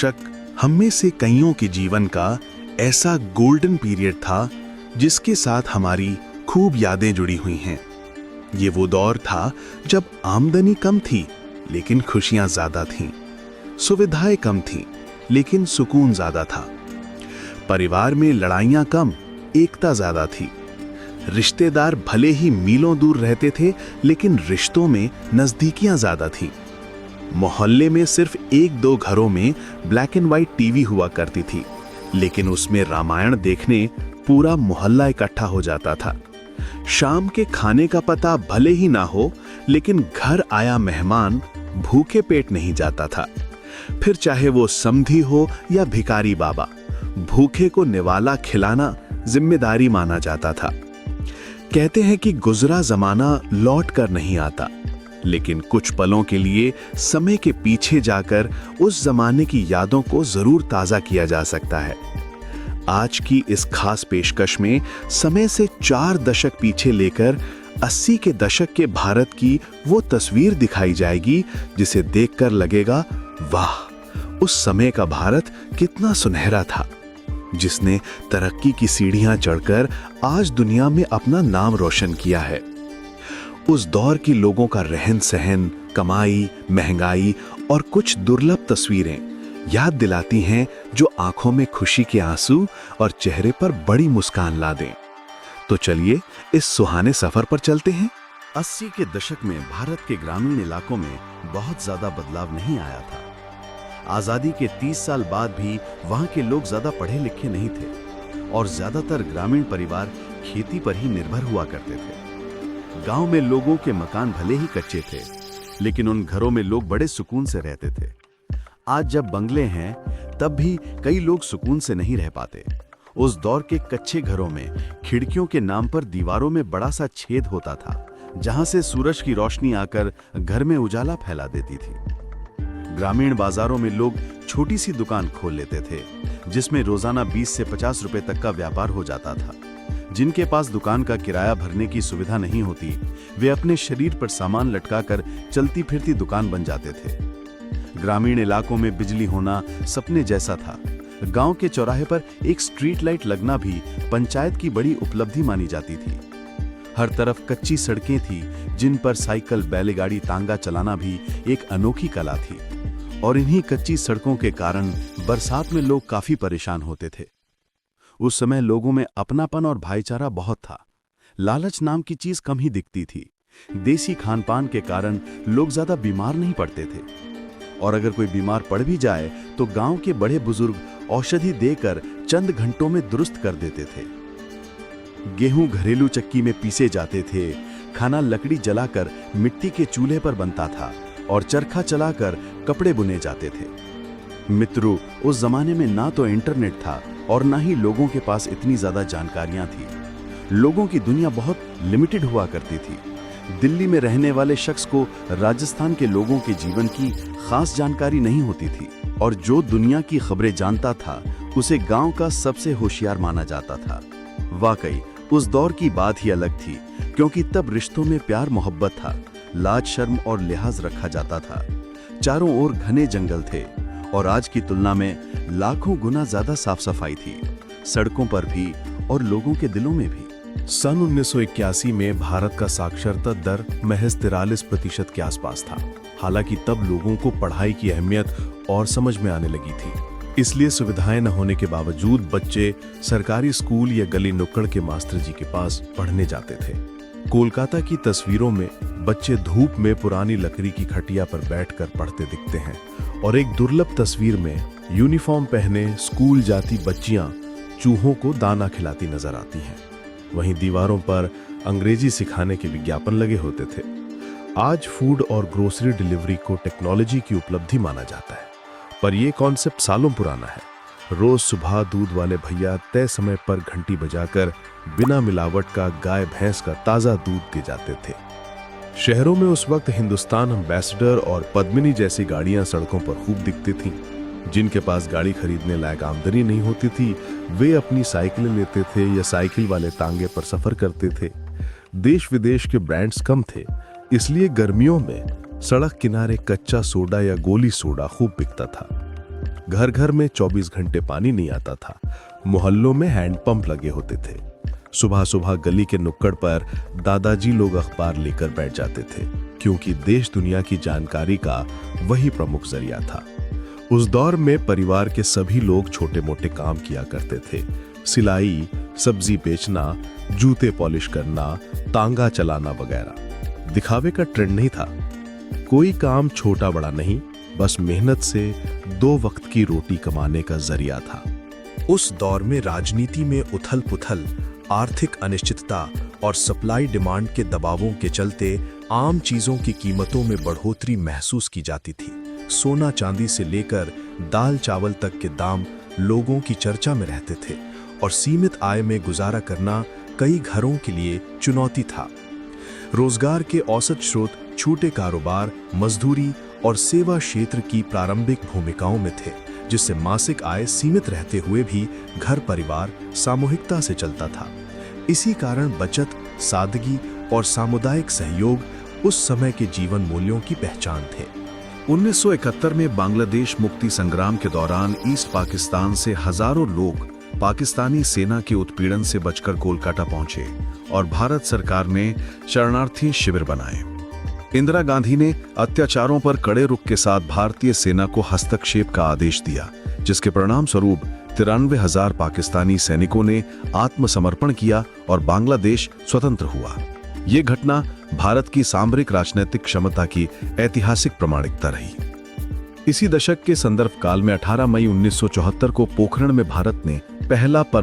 दशक हम में से कईयों के जीवन का ऐसा गोल्डन पीरियड था जिसके साथ हमारी खूब यादें जुड़ी हुई हैं। ये वो दौर था जब आमदनी कम थी लेकिन खुशियां ज्यादा थीं, सुविधाएं कम थीं लेकिन सुकून ज्यादा था, परिवार में लड़ाइयां कम, एकता ज्यादा थी, रिश्तेदार भले ही मीलों दूर रहते थे लेकिन रिश्तों में नजदीकियां ज्यादा थी। मोहल्ले में सिर्फ एक दो घरों में ब्लैक एंड व्हाइट टीवी हुआ करती थी, लेकिन उसमें रामायण देखने पूरा मोहल्ला इकट्ठा हो जाता था। शाम के खाने का पता भले ही ना हो लेकिन घर आया मेहमान भूखे पेट नहीं जाता था। फिर चाहे वो समधी हो या भिखारी बाबा, भूखे को निवाला खिलाना जिम्मेदारी माना जाता था। कहते हैं कि गुजरा जमाना लौट कर नहीं आता, लेकिन कुछ पलों के लिए समय के पीछे जाकर उस जमाने की यादों को जरूर ताजा किया जा सकता है। आज की इस खास पेशकश में समय से 4 दशक पीछे लेकर 80 के दशक के भारत की वो तस्वीर दिखाई जाएगी जिसे देखकर लगेगा, वाह, उस समय का भारत कितना सुनहरा था, जिसने तरक्की की सीढ़ियां चढ़कर आज दुनिया में अपना नाम रोशन किया है। उस दौर की लोगों का रहन सहन, कमाई, महंगाई और कुछ दुर्लभ तस्वीरें याद दिलाती हैं जो आंखों में खुशी के आंसू और चेहरे पर बड़ी मुस्कान ला दें। तो चलिए इस सुहाने सफर पर चलते हैं। 80 के दशक में भारत के ग्रामीण इलाकों में बहुत ज्यादा बदलाव नहीं आया था। आजादी के 30 साल बाद भी वहां के लोग ज्यादा पढ़े लिखे नहीं थे और ज्यादातर ग्रामीण परिवार खेती पर ही निर्भर हुआ करते थे। गांव में लोगों के मकान भले ही कच्चे थे, लेकिन उन घरों में लोग बड़े सुकून से रहते थे। आज जब बंगले हैं, तब भी कई लोग सुकून से नहीं रह पाते। उस दौर के कच्चे घरों में खिड़कियों के नाम पर दीवारों में बड़ा सा छेद होता था, जहां से सूरज की रोशनी आकर घर में उजाला फैला देती थी। ग्रामीण बाजारों में लोग छोटी सी दुकान खोल लेते थे, जिसमें रोजाना 20 से 50 रुपए तक का व्यापार हो जाता था। जिनके पास दुकान का किराया भरने की सुविधा नहीं होती, वे अपने शरीर पर सामान लटकाकर चलती फिरती दुकान बन जाते थे। ग्रामीण इलाकों में बिजली होना सपने जैसा था। गांव के चौराहे पर एक स्ट्रीट लाइट लगना भी पंचायत की बड़ी उपलब्धि मानी जाती थी। हर तरफ कच्ची सड़कें थी, जिन पर साइकिल, बैलगाड़ी, तांगा चलाना भी एक अनोखी कला थी। और इन्हीं कच्ची सड़कों के कारण बरसात में लोग काफी परेशान होते थे। उस समय लोगों में अपनापन और भाईचारा बहुत था। लालच नाम की चीज कम ही दिखती थी। देसी खान पान के कारण लोग ज्यादा बीमार नहीं पड़ते थे, और अगर कोई बीमार पड़ भी जाए तो गांव के बड़े बुजुर्ग औषधि देकर चंद घंटों में दुरुस्त कर देते थे। गेहूं घरेलू चक्की में पीसे जाते थे, खाना लकड़ी जलाकर मिट्टी के चूल्हे पर बनता था और चरखा चलाकर कपड़े बुने जाते थे। मित्रों, उस जमाने में ना तो इंटरनेट था और ना ही लोगों के पास इतनी ज्यादा जानकारियां थी। लोगों की दुनिया बहुत लिमिटेड हुआ करती थी। दिल्ली में रहने वाले शख्स को राजस्थान के लोगों के जीवन की खास जानकारी नहीं होती थी, और जो दुनिया की खबरें जानता था उसे गांव का सबसे होशियार माना जाता था। वाकई उस दौर की बात ही अलग थी, क्योंकि तब रिश्तों में प्यार मोहब्बत था, लाज शर्म और लिहाज रखा जाता था। चारों ओर घने जंगल थे और आज की तुलना में लाखों गुना ज्यादा साफ सफाई थी, सड़कों पर भी और लोगों के दिलों में भी। सन 1981 में भारत का साक्षरता दर महज 43% के आसपास था। हालांकि तब लोगों को पढ़ाई की अहमियत और समझ में आने लगी थी, इसलिए सुविधाएं न होने के बावजूद बच्चे सरकारी स्कूल या गली नुक्कड़ के मास्टर जी के पास पढ़ने जाते थे। कोलकाता की तस्वीरों में बच्चे धूप में पुरानी लकड़ी की खटिया पर बैठकर पढ़ते दिखते हैं, और एक दुर्लभ तस्वीर में यूनिफॉर्म पहने स्कूल जाती बच्चियां चूहों को दाना खिलाती नजर आती हैं। वहीं दीवारों पर अंग्रेजी सिखाने के विज्ञापन लगे होते थे। आज फूड और ग्रोसरी डिलीवरी को टेक्नोलॉजी की उपलब्धि माना जाता है, पर यह कॉन्सेप्ट सालों पुराना है। रोज सुबह दूध वाले भैया तय समय पर घंटी बजाकर बिना मिलावट का गाय भैंस का ताजा दूध दे जाते थे। शहरों में उस वक्त हिंदुस्तान एम्बेसडर और पद्मिनी जैसी गाड़ियां सड़कों पर खूब दिखती थीं। जिनके पास गाड़ी खरीदने लायक आमदनी नहीं होती थी, वे अपनी साइकिलें लेते थे या साइकिल वाले तांगे पर सफर करते थे। देश विदेश के ब्रांड्स कम थे, इसलिए गर्मियों में सड़क किनारे कच्चा सोडा या गोली सोडा खूब बिकता था। घर घर में 24 घंटे पानी नहीं आता था। मोहल्लों में हैंडपंप लगे होते थे। सुबह सुबह गली के नुक्कड़ पर दादाजी लोग अखबार लेकर बैठ जाते थे, क्योंकि देश दुनिया की जानकारी का वही प्रमुख जरिया था। उस दौर में परिवार के सभी लोग छोटे मोटे काम किया करते थे। सिलाई, सब्जी बेचना, जूते पॉलिश करना, तांगा चलाना वगैरह। दिखावे का ट्रेंड नहीं था। कोई काम छोटा बड़ा नहीं, बस मेहनत से 2 वक्त की रोटी कमाने का जरिया था। उस दौर में राजनीति में उथल पुथल, आर्थिक अनिश्चितता और सप्लाई डिमांड के दबावों के चलते आम चीजों की कीमतों में बढ़ोतरी महसूस की जाती थी। सोना चांदी से लेकर दाल चावल तक के दाम लोगों की चर्चा में रहते थे और सीमित आय में गुजारा करना कई घरों के लिए चुनौती था। रोजगार के औसत स्रोत छोटे कारोबार, मजदूरी और सेवा क्षेत्र की प्रारंभिक भूमिकाओं में थे, जिससे मासिक आय सीमित रहते हुए भी घर परिवार सामूहिकता से चलता था। इसी कारण बचत, सादगी और सामुदायिक सहयोग उस समय के जीवन मूल्यों की पहचान थे। 1971 में बांग्लादेश मुक्ति संग्राम के दौरान ईस्ट पाकिस्तान से हजारों लोग पाकिस्तानी सेना के उत्पीड़न से बचकर कोलकाता पहुंचे और भारत सरकार ने शरणार्थी शिविर बनाए। इंदिरा गांधी ने अत्याचारों पर कड़े रुख के साथ भारतीय सेना को हस्तक्षेप का आदेश दिया, जिसके परिणाम स्वरूप 93,000 पाकिस्तानी सैनिकों ने आत्मसमर्पण किया और बांग्लादेश स्वतंत्र हुआ। ये घटना भारत की सामरिक राजनीतिक क्षमता की ऐतिहासिक प्रामाणिकता रही। इसी दशक के संदर्भ काल में 18 मई 1974 को पोखरण में भारत ने पहला